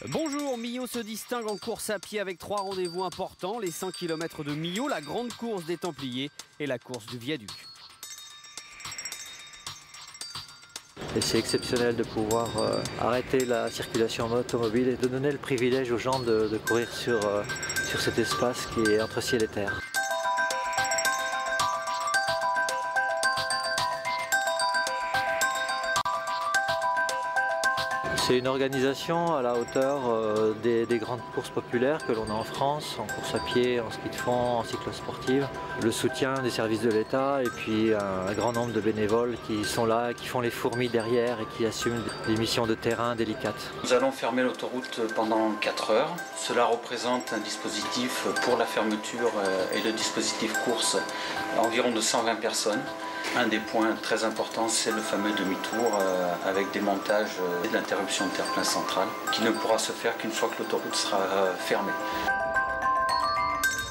Bonjour, Millau se distingue en course à pied avec 3 rendez-vous importants, les 100 km de Millau, la grande course des Templiers et la course du Viaduc. Et c'est exceptionnel de pouvoir arrêter la circulation automobile et de donner le privilège aux gens de courir sur cet espace qui est entre ciel et terre. C'est une organisation à la hauteur des grandes courses populaires que l'on a en France, en course à pied, en ski de fond, en cyclosportive. Le soutien des services de l'État et puis un grand nombre de bénévoles qui sont là, qui font les fourmis derrière et qui assument des missions de terrain délicates. Nous allons fermer l'autoroute pendant 4 heures. Cela représente un dispositif pour la fermeture et le dispositif course à environ de 120 personnes. Un des points très importants, c'est le fameux demi-tour avec des montages et de l'interruption de terre-plein central qui ne pourra se faire qu'une fois que l'autoroute sera fermée.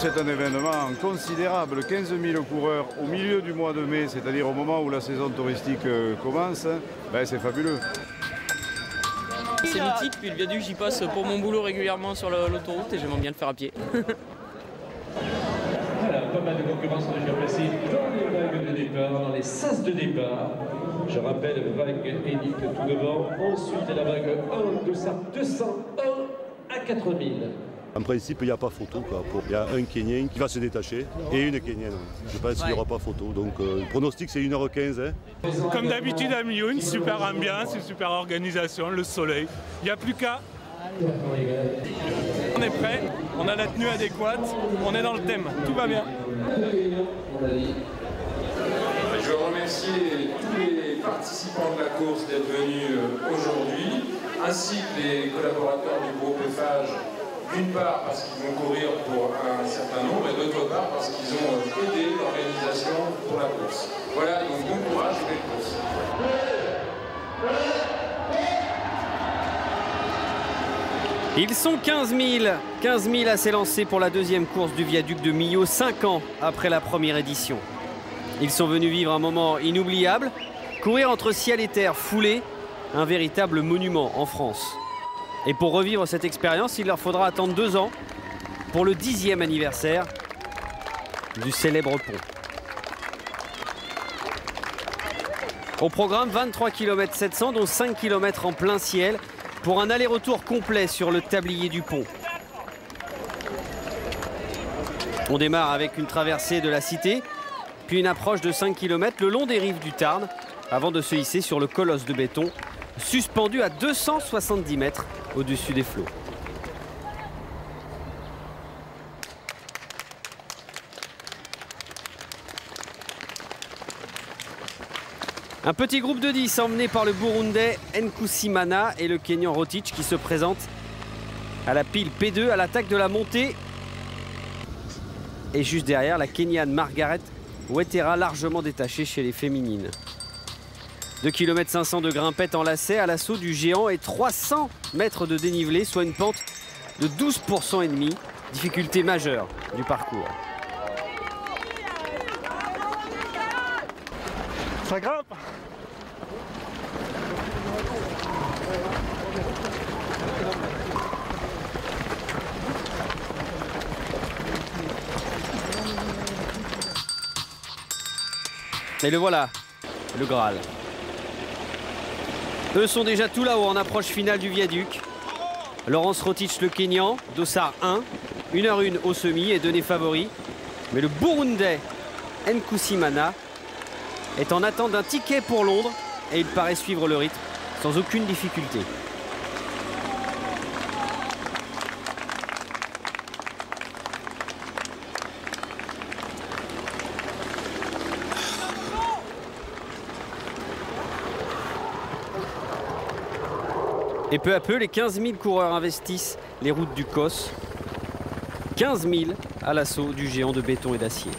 C'est un événement considérable, 15 000 coureurs au milieu du mois de mai, c'est-à-dire au moment où la saison touristique commence, c'est fabuleux. C'est mythique, puis le Viaduc, j'y passe pour mon boulot régulièrement sur l'autoroute et j'aimerais bien le faire à pied. Voilà, pas mal de concurrence déjà placée dans les vagues de départ, dans les sas de départ. Je rappelle, vague Énique tout devant, ensuite la vague 1 de sa 201 à 4000. En principe, il n'y a pas photo. Il y a un Kenyan qui va se détacher et une Kenyane. Je pense qu'il n'y aura pas photo. Donc le pronostic, c'est 1h15. Hein. Comme d'habitude à Millau, une super ambiance, une super organisation, le soleil. Il n'y a plus qu'à. On est prêt, on a la tenue adéquate, on est dans le thème, tout va bien. Je veux remercier tous les participants de la course d'être venus aujourd'hui, ainsi que les collaborateurs du groupe Eiffage, d'une part parce qu'ils vont courir pour un certain nombre et d'autre part parce qu'ils ont aidé l'organisation pour la course. Voilà, donc bon courage et belle course. Ils sont 15 000 à s'élancer pour la deuxième course du Viaduc de Millau, 5 ans après la première édition. Ils sont venus vivre un moment inoubliable, courir entre ciel et terre foulé, un véritable monument en France. Et pour revivre cette expérience, il leur faudra attendre 2 ans pour le 10e anniversaire du célèbre pont. Au programme, 23 km 700, dont 5 km en plein ciel, pour un aller-retour complet sur le tablier du pont. On démarre avec une traversée de la cité, puis une approche de 5 km le long des rives du Tarn, avant de se hisser sur le colosse de béton, suspendu à 270 mètres au-dessus des flots. Un petit groupe de 10 emmené par le Burundais Nkusimana et le Kenyan Rotich qui se présentent à la pile P2 à l'attaque de la montée. Et juste derrière, la Kenyane Margaret Wetera largement détachée chez les féminines. 2 km 500 de grimpette en lacet à l'assaut du géant et 300 mètres de dénivelé, soit une pente de 12% et demi. Difficulté majeure du parcours. Ça grimpe. Et le voilà, le Graal. Eux sont déjà tout là-haut en approche finale du Viaduc. Laurence Rotich, le Kenyan, Dossard 1, 1h01 au semi est donné favori. Mais le Burundais Nkusimana est en attente d'un ticket pour Londres et il paraît suivre le rythme sans aucune difficulté. Et peu à peu, les 15 000 coureurs investissent les routes du COS. 15 000 à l'assaut du géant de béton et d'acier.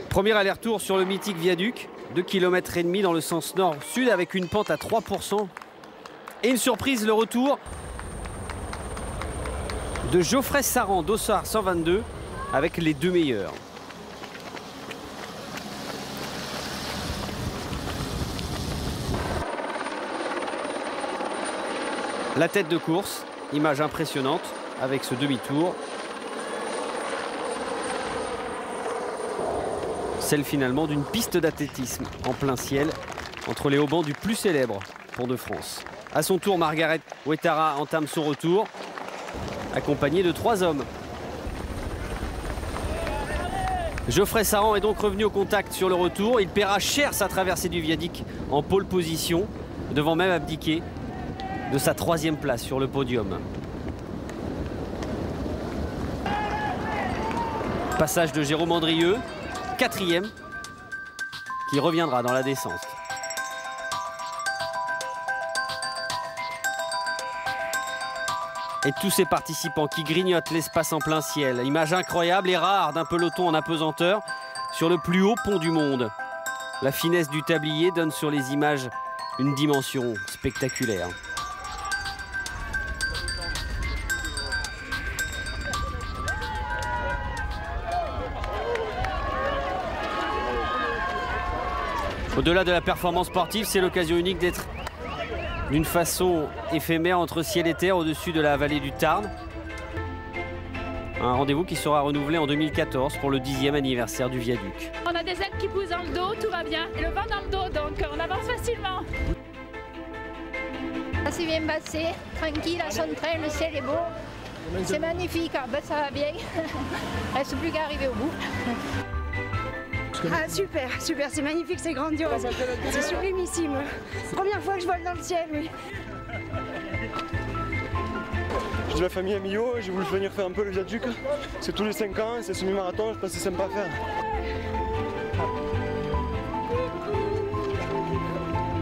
Premier aller-retour sur le mythique Viaduc, 2,5 km dans le sens nord-sud avec une pente à 3%. Et une surprise, le retour de Geoffrey Saran, Dossard 122, avec les 2 meilleurs. La tête de course, image impressionnante avec ce demi-tour. Celle finalement d'une piste d'athlétisme en plein ciel entre les haubans du plus célèbre Tour de France. À son tour, Margaret Ouettara entame son retour, accompagnée de 3 hommes. Geoffrey Saran est donc revenu au contact sur le retour. Il paiera cher sa traversée du viaduc en pole position, devant même abdiquer de sa 3e place sur le podium. Passage de Jérôme Andrieux, 4e, qui reviendra dans la descente. Et tous ces participants qui grignotent l'espace en plein ciel. Image incroyable et rare d'un peloton en apesanteur sur le plus haut pont du monde. La finesse du tablier donne sur les images une dimension spectaculaire. Au-delà de la performance sportive, c'est l'occasion unique d'être d'une façon éphémère entre ciel et terre au-dessus de la vallée du Tarn. Un rendez-vous qui sera renouvelé en 2014 pour le 10e anniversaire du viaduc. On a des ailes qui poussent dans le dos, tout va bien. Et le vent dans le dos, donc on avance facilement. Ça s'est bien passé, tranquille à son train, le ciel est beau. C'est magnifique, ah ben ça va bien. Reste plus qu'à arriver au bout. Ah super, super, c'est magnifique, c'est grandiose, c'est sublimissime. Première fois que je vole dans le ciel, oui. J'ai de la famille à Millau, j'ai voulu venir faire un peu le viaduc. C'est tous les 5 ans, c'est semi-marathon, je pense que c'est sympa à faire.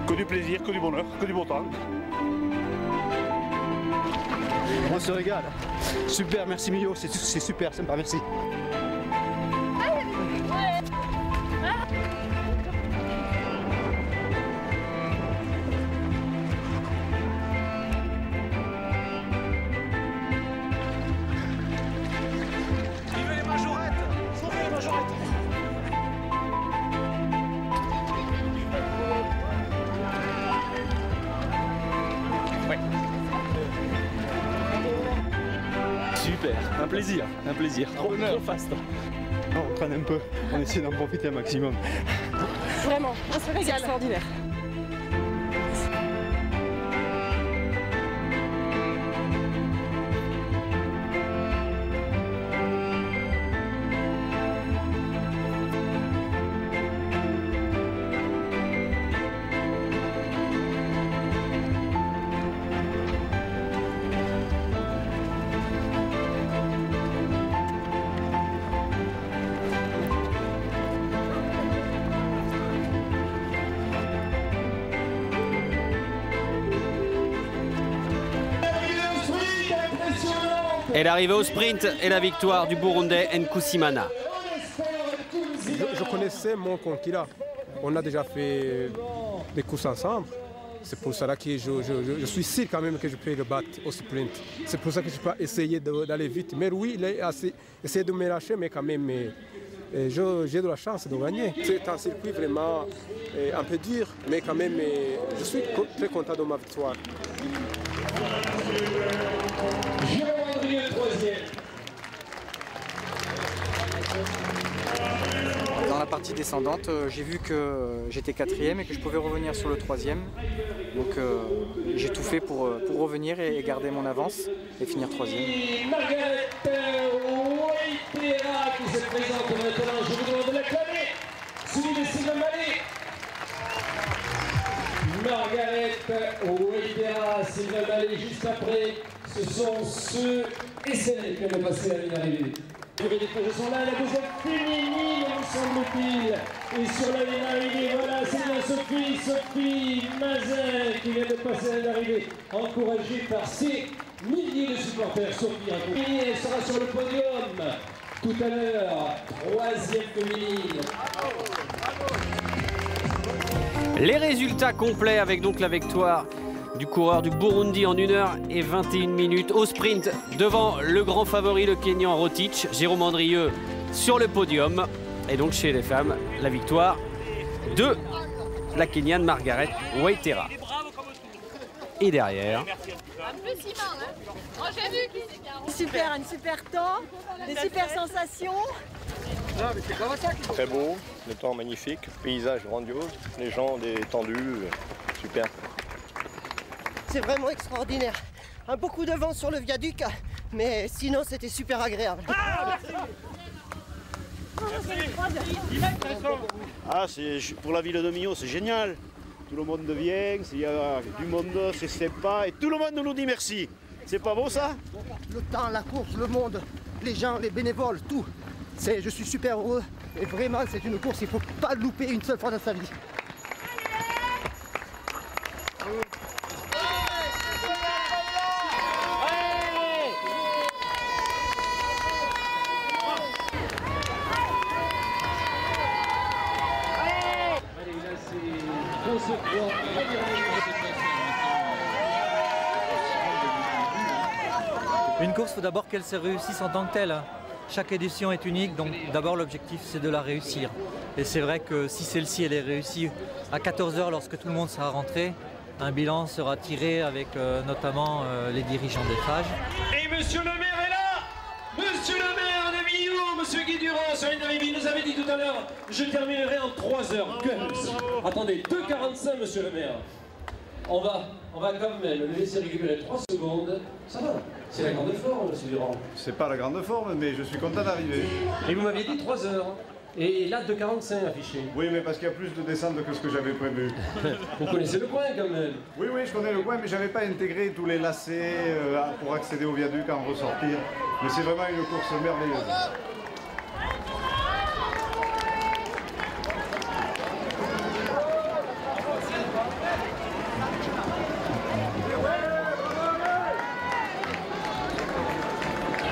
Que du plaisir, que du bonheur, que du beau temps. On se régale. Super, merci Millau, c'est super sympa, merci. Super, un plaisir, trop fast. On traîne un peu, on essaie d'en profiter un maximum. Vraiment, c'est extraordinaire. Et l'arrivée au sprint et la victoire du Burundais Nkusimana. Je connaissais mon conquérant. On a déjà fait des courses ensemble. C'est pour cela que je suis sûr quand même que je peux le battre au sprint. C'est pour ça que je peux essayer d'aller vite. Mais oui, il a essayé de me lâcher, mais quand même, j'ai de la chance de gagner. C'est un circuit vraiment un peu dur, mais quand même, je suis très content de ma victoire. Dans la partie descendante, j'ai vu que j'étais 4e et que je pouvais revenir sur le 3e. Donc j'ai tout fait pour revenir et garder mon avance et finir 3e. Margaret Ouettara qui se présente maintenant, je vous demande de l'acclamer, suivi de Sylvain Mallet. Margaret Ouettara, Sylvain Mallet juste après, ce sont ceux et celles qui ont passé à l'arrivée. Les projets sont là, la deuxième féminine, me semble-t-il. Et sur la ligne d'arrivée, voilà, c'est bien Sophie Mazin qui vient de passer à l'arrivée, encouragée par ses milliers de supporters. Sophie, elle sera sur le podium tout à l'heure, 3e féminine. Les résultats complets avec donc la victoire du coureur du Burundi en 1h21 au sprint devant le grand favori, le Kenyan Rotich. Jérôme Andrieux sur le podium. Et donc chez les femmes, la victoire de la Kenyane Margaret Waitera. Et derrière... Super, un super temps, des super sensations. Très beau, le temps magnifique, paysage grandiose, les gens détendus, super. C'est vraiment extraordinaire. Beaucoup de vent sur le viaduc, mais sinon c'était super agréable. Pour la ville de Millau, c'est génial. Tout le monde vient, il y a du monde, c'est sympa et tout le monde nous dit merci. C'est pas beau ça? Le temps, la course, le monde, les gens, les bénévoles, tout. Je suis super heureux et vraiment c'est une course, il ne faut pas louper une seule fois dans sa vie. Une course, il faut d'abord qu'elle se réussisse en tant que telle. Chaque édition est unique, donc d'abord l'objectif c'est de la réussir. Et c'est vrai que si celle-ci elle est réussie à 14h lorsque tout le monde sera rentré, un bilan sera tiré avec notamment les dirigeants des phages. Et monsieur le maire est là! Monsieur le maire de Millau, monsieur Guy Durand, sur une nous avait dit tout à l'heure, je terminerai en 3 heures. Attendez, 2h45 monsieur le maire. On va quand même le laisser récupérer 3 secondes. Ça va, c'est la grande forme, monsieur Durand. C'est pas la grande forme, mais je suis content d'arriver. Et vous m'aviez dit 3 heures. Et là, 2h45 affiché. Oui, mais parce qu'il y a plus de descente que ce que j'avais prévu. Vous connaissez le coin quand même? Oui, je connais le coin, mais j'avais pas intégré tous les lacets pour accéder au viaduc, en ressortir. Mais c'est vraiment une course merveilleuse.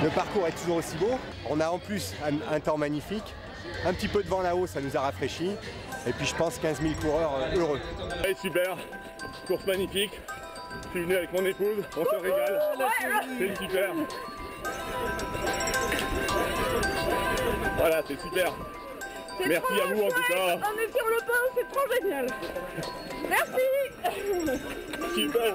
Le parcours est toujours aussi beau. On a en plus un temps magnifique. Un petit peu de vent là-haut, ça nous a rafraîchi. Et puis je pense 15 000 coureurs heureux. Ouais, super, course magnifique. Je suis venu avec mon épouse, on se régale. C'est super. Voilà, c'est super. Merci à vous en tout cas. On est sur le pont, c'est trop génial. Merci. Super.